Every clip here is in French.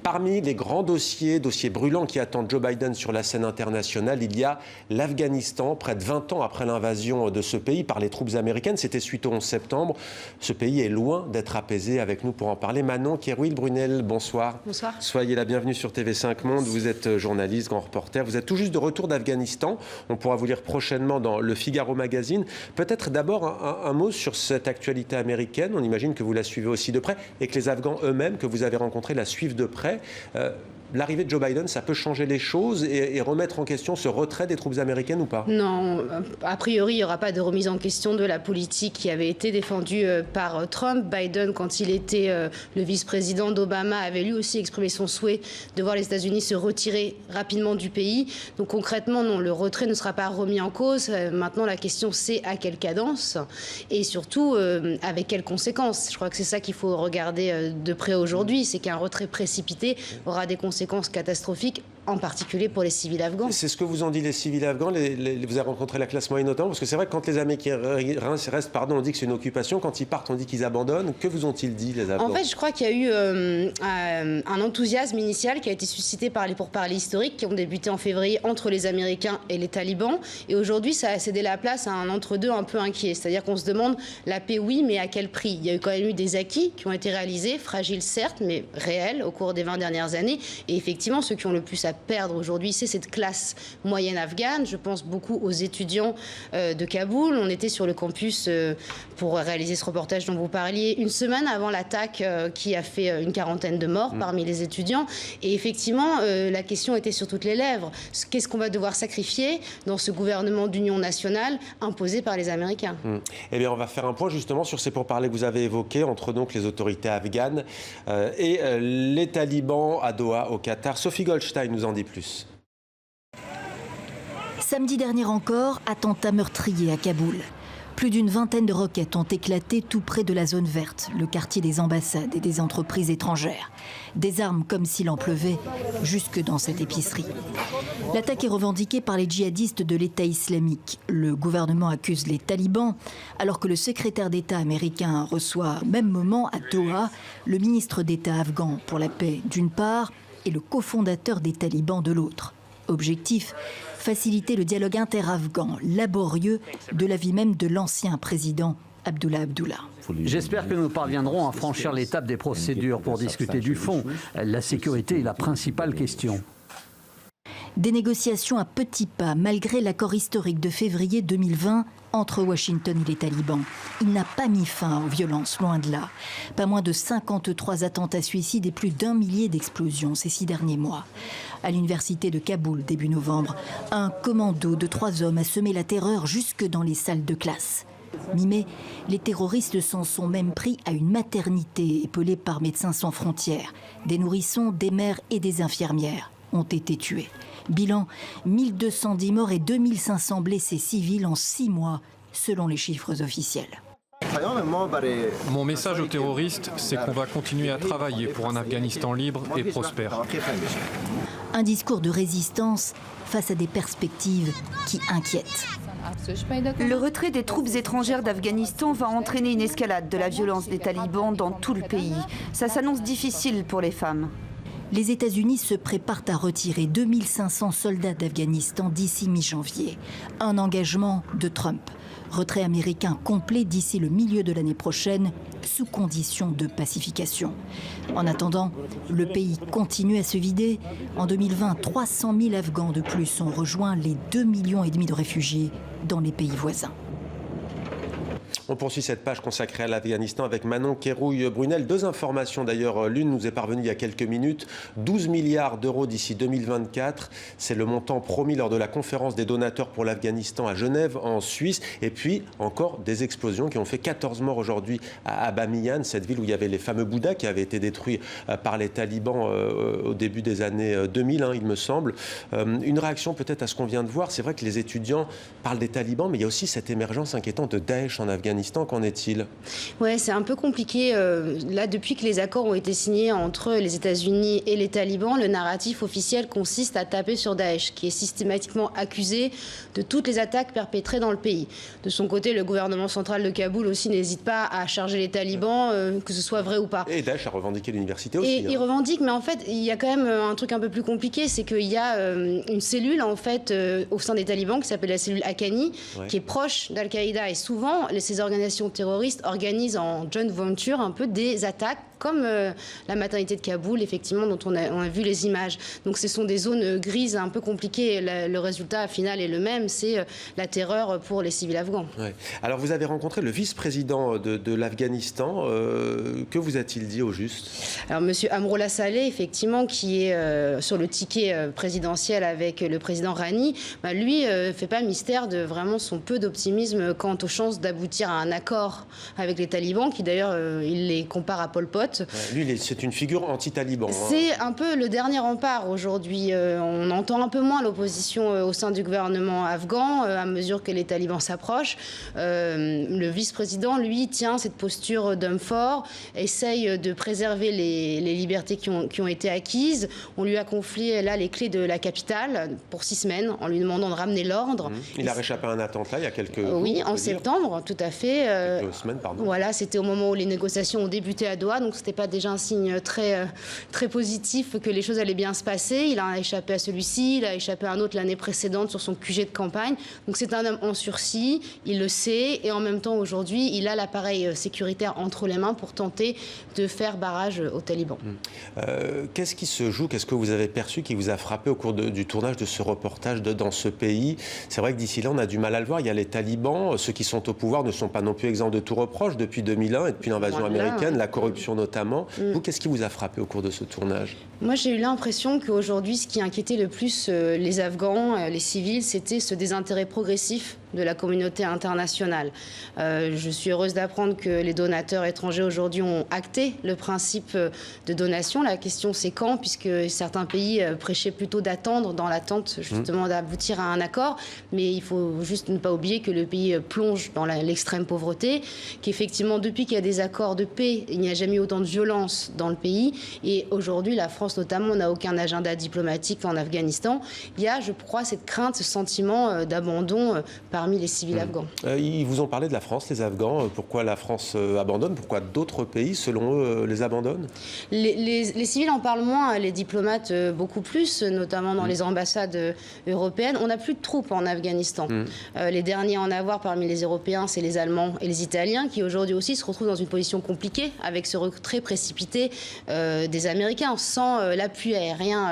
Parmi les grands dossiers brûlants qui attendent Joe Biden sur la scène internationale, il y a l'Afghanistan, près de 20 ans après l'invasion de ce pays par les troupes américaines. C'était suite au 11 septembre. Ce pays est loin d'être apaisé. Avec nous pour en parler, Manon Kérouïl-Brunel, bonsoir. Bonsoir. Soyez la bienvenue sur TV5 Monde. Vous êtes journaliste, grand reporter. Vous êtes tout juste de retour d'Afghanistan. On pourra vous lire prochainement dans le Figaro Magazine. Peut-être d'abord un mot sur cette actualité américaine. On imagine que vous la suivez aussi de près et que les Afghans eux-mêmes que vous avez rencontrés la suivent de près. L'arrivée de Joe Biden, ça peut changer les choses et remettre en question ce retrait des troupes américaines ou pas? Non, a priori, il n'y aura pas de remise en question de la politique qui avait été défendue par Trump. Biden, quand il était le vice-président d'Obama, avait lui aussi exprimé son souhait de voir les États-Unis se retirer rapidement du pays. Donc concrètement, non, le retrait ne sera pas remis en cause. Maintenant, la question, c'est à quelle cadence et surtout avec quelles conséquences. Je crois que c'est ça qu'il faut regarder de près aujourd'hui. C'est qu'un retrait précipité aura des conséquences catastrophiques, en particulier pour les civils afghans. C'est ce que vous ont dit les civils afghans. Vous avez rencontré la classe moyenne notamment, parce que c'est vrai que quand les Américains restent, on dit que c'est une occupation. Quand ils partent, on dit qu'ils abandonnent. Que vous ont-ils dit, les Afghans? En fait, je crois qu'il y a eu un enthousiasme initial qui a été suscité par les pourparlers historiques qui ont débuté en février entre les Américains et les talibans. Et aujourd'hui, ça a cédé la place à un entre-deux un peu inquiet. C'est-à-dire qu'on se demande, la paix, oui, mais à quel prix? Il y a eu quand même eu des acquis qui ont été réalisés, fragiles certes, mais réels au cours des 20 dernières années. Et effectivement, ceux qui ont le plus à perdre aujourd'hui, c'est cette classe moyenne afghane. Je pense beaucoup aux étudiants de Kaboul. On était sur le campus pour réaliser ce reportage dont vous parliez une semaine avant l'attaque qui a fait une quarantaine de morts parmi les étudiants. Et effectivement, la question était sur toutes les lèvres. Qu'est-ce qu'on va devoir sacrifier dans ce gouvernement d'union nationale imposé par les Américains? Eh bien, on va faire un point justement sur ces pourparlers que vous avez évoqués entre donc les autorités afghanes et les talibans à Doha, au Qatar. Sophie Goldstein nous en dit plus. Samedi dernier encore, attentat meurtrier à Kaboul. Plus d'une vingtaine de roquettes ont éclaté tout près de la zone verte, le quartier des ambassades et des entreprises étrangères. Des armes comme s'il en pleuvait, jusque dans cette épicerie. L'attaque est revendiquée par les djihadistes de l'État islamique. Le gouvernement accuse les talibans, alors que le secrétaire d'État américain reçoit au même moment à Doha le ministre d'État afghan pour la paix d'une part et le cofondateur des talibans de l'autre. Objectif, faciliter le dialogue inter-afghan, laborieux, de l'avis même de l'ancien président Abdullah Abdullah. J'espère que nous parviendrons à franchir l'étape des procédures pour discuter du fond. La sécurité est la principale question. Des négociations à petits pas, malgré l'accord historique de février 2020 entre Washington et les talibans. Il n'a pas mis fin aux violences, loin de là. Pas moins de 53 attentats suicides et plus d'1 millier d'explosions ces 6 derniers mois. À l'université de Kaboul, début novembre, un commando de 3 hommes a semé la terreur jusque dans les salles de classe. Mi-mai, les terroristes s'en sont même pris à une maternité épaulée par Médecins sans frontières. Des nourrissons, des mères et des infirmières ont été tués. Bilan, 1210 morts et 2500 blessés civils en 6 mois, selon les chiffres officiels. Mon message aux terroristes, c'est qu'on va continuer à travailler pour un Afghanistan libre et prospère. Un discours de résistance face à des perspectives qui inquiètent. Le retrait des troupes étrangères d'Afghanistan va entraîner une escalade de la violence des talibans dans tout le pays. Ça s'annonce difficile pour les femmes. Les États-Unis se préparent à retirer 2500 soldats d'Afghanistan d'ici mi-janvier. Un engagement de Trump. Retrait américain complet d'ici le milieu de l'année prochaine, sous condition de pacification. En attendant, le pays continue à se vider. En 2020, 300 000 Afghans de plus ont rejoint les 2,5 millions de réfugiés dans les pays voisins. On poursuit cette page consacrée à l'Afghanistan avec Manon Kérouïl-Brunel. 2 informations d'ailleurs, l'une nous est parvenue il y a quelques minutes. 12 milliards d'euros d'ici 2024, c'est le montant promis lors de la conférence des donateurs pour l'Afghanistan à Genève en Suisse. Et puis encore des explosions qui ont fait 14 morts aujourd'hui à Bamiyan, cette ville où il y avait les fameux Bouddhas qui avaient été détruits par les talibans au début des années 2000, il me semble. Une réaction peut-être à ce qu'on vient de voir. C'est vrai que les étudiants parlent des talibans, mais il y a aussi cette émergence inquiétante de Daesh en Afghanistan. l'Afghanistan. Qu'en est-il? Ouais, c'est un peu compliqué. Là, depuis que les accords ont été signés entre les États-Unis et les talibans, le narratif officiel consiste à taper sur Daesh, qui est systématiquement accusé de toutes les attaques perpétrées dans le pays. De son côté, le gouvernement central de Kaboul aussi n'hésite pas à charger les talibans, que ce soit vrai ou pas. Et Daesh a revendiqué l'université aussi. Et il revendique, mais en fait, il y a quand même un truc un peu plus compliqué, c'est qu'il y a une cellule en fait au sein des talibans qui s'appelle la cellule Haqqani, qui est proche d'Al-Qaïda. Et souvent, ces organisations terroristes organisent en joint venture un peu des attaques, comme la maternité de Kaboul, effectivement, dont on a vu les images. Donc ce sont des zones grises un peu compliquées. Le résultat final est le même, c'est la terreur pour les civils afghans. Ouais. Alors vous avez rencontré le vice-président de l'Afghanistan. Que vous a-t-il dit au juste? Alors monsieur Amroullah Saleh, effectivement, qui est sur le ticket présidentiel avec le président Ghani, lui fait pas mystère de vraiment son peu d'optimisme quant aux chances d'aboutir à un accord avec les talibans, qui d'ailleurs il les compare à Pol Pot. Ouais, lui, c'est une figure anti-taliban. C'est un peu le dernier rempart aujourd'hui. On entend un peu moins l'opposition au sein du gouvernement afghan à mesure que les talibans s'approchent. Le vice-président, lui, tient cette posture d'homme fort, essaye de préserver les libertés qui ont été acquises. On lui a confié là les clés de la capitale pour 6 semaines en lui demandant de ramener l'ordre. Il a réchappé à un attentat il y a quelques jours. Oui, en septembre, tout à fait. Quelques semaines, pardon. Voilà, c'était au moment où les négociations ont débuté à Doha, donc c'était pas déjà un signe très positif que les choses allaient bien se passer. Il a échappé à celui-ci, il a échappé à un autre l'année précédente sur son QG de campagne. Donc c'est un homme en sursis, il le sait, et en même temps aujourd'hui, il a l'appareil sécuritaire entre les mains pour tenter de faire barrage aux talibans. Qu'est-ce qui se joue? Qu'est-ce que vous avez perçu qui vous a frappé au cours du tournage de ce reportage dans ce pays? C'est vrai que d'ici là, on a du mal à le voir. Il y a les talibans, ceux qui sont au pouvoir ne sont pas non plus exempts de tout reproche depuis 2001 et depuis l'invasion américaine, la corruption notamment. Vous, qu'est-ce qui vous a frappé au cours de ce tournage? Moi, j'ai eu l'impression qu'aujourd'hui, ce qui inquiétait le plus les Afghans, les civils, c'était ce désintérêt progressif de la communauté internationale. Je suis heureuse d'apprendre que les donateurs étrangers aujourd'hui ont acté le principe de donation. La question, c'est quand, puisque certains pays prêchaient plutôt d'attendre dans l'attente justement d'aboutir à un accord. Mais il faut juste ne pas oublier que le pays plonge dans l'extrême pauvreté, qu'effectivement, depuis qu'il y a des accords de paix, il n'y a jamais eu autant de violence dans le pays. Et aujourd'hui, la France notamment n'a aucun agenda diplomatique en Afghanistan. Il y a, je crois, cette crainte, ce sentiment d'abandon parmi les civils afghans. Ils vous ont parlé de la France, les Afghans. Pourquoi la France abandonne? Pourquoi d'autres pays, selon eux, les abandonnent? Les civils en parlent moins, les diplomates beaucoup plus, notamment dans les ambassades européennes. On n'a plus de troupes en Afghanistan. Les derniers à en avoir parmi les Européens, c'est les Allemands et les Italiens, qui aujourd'hui aussi se retrouvent dans une position compliquée avec ce retrait précipité des Américains, sans l'appui aérien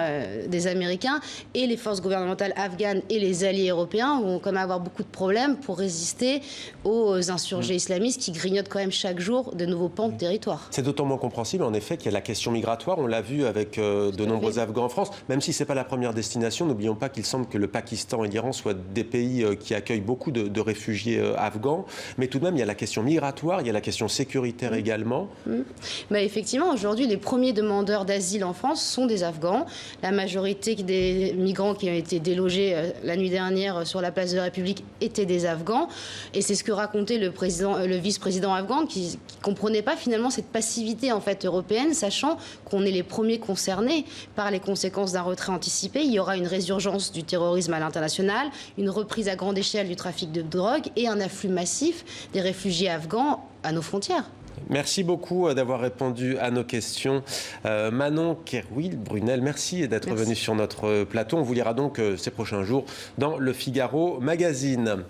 des Américains. Et les forces gouvernementales afghanes et les alliés européens vont quand même avoir beaucoup de problèmes pour résister aux insurgés islamistes qui grignotent quand même chaque jour de nouveaux pans de territoire. C'est d'autant moins compréhensible en effet qu'il y a la question migratoire. On l'a vu avec de nombreux Afghans en France. Même si ce n'est pas la première destination, n'oublions pas qu'il semble que le Pakistan et l'Iran soient des pays qui accueillent beaucoup de réfugiés afghans. Mais tout de même, il y a la question migratoire, il y a la question sécuritaire également. Effectivement, aujourd'hui, les premiers demandeurs d'asile en France sont des Afghans. La majorité des migrants qui ont été délogés la nuit dernière sur la place de la République étaient des Afghans. Et c'est ce que racontait le vice-président afghan qui ne comprenait pas finalement cette passivité en fait européenne, sachant qu'on est les premiers concernés par les conséquences d'un retrait anticipé. Il y aura une résurgence du terrorisme à l'international, une reprise à grande échelle du trafic de drogue et un afflux massif des réfugiés afghans à nos frontières. Merci beaucoup d'avoir répondu à nos questions. Manon Kerouil-Brunel, merci d'être venue sur notre plateau. On vous lira donc ces prochains jours dans le Figaro Magazine.